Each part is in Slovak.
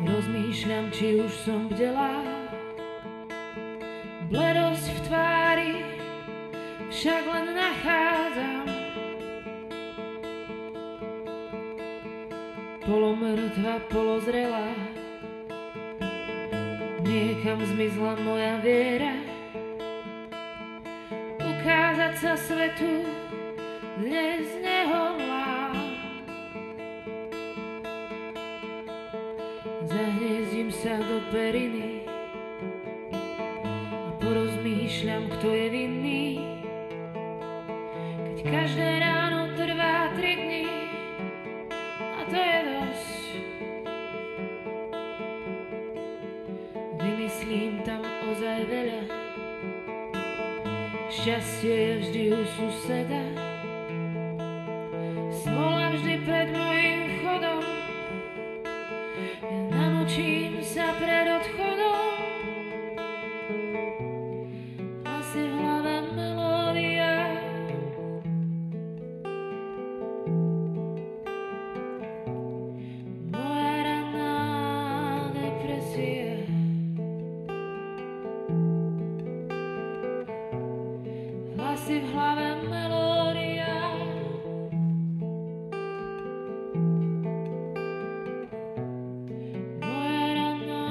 Rozmýšľam, či už som bdelá. Bledosť v tvári však len nachádzam. Polomrtvá, polozrelá, niekam zmizla moja viera. Ukázať sa svetu dnes nehodlám. Zahniezdím sa do periny a porozmýšľam, kto je vinný. Keď každé ráno trvá 3 dní a to je dosť. Vymyslím tam ozaj veľa, šťastie je vždy u suseda. Smola vždy pred mojím vchodom, ja namočím sa pred odchodom. Asi v hlave melódia, moja ranná depresia. Hlasy v hlave melódia, moja ranná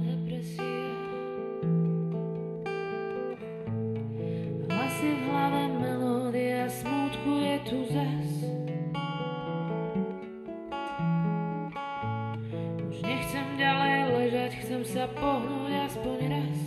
depresia. Hlasy v hlave melódia, smútku je tu zas. Už nechcem ďalej ležať, chcem sa pohnúť aspoň raz.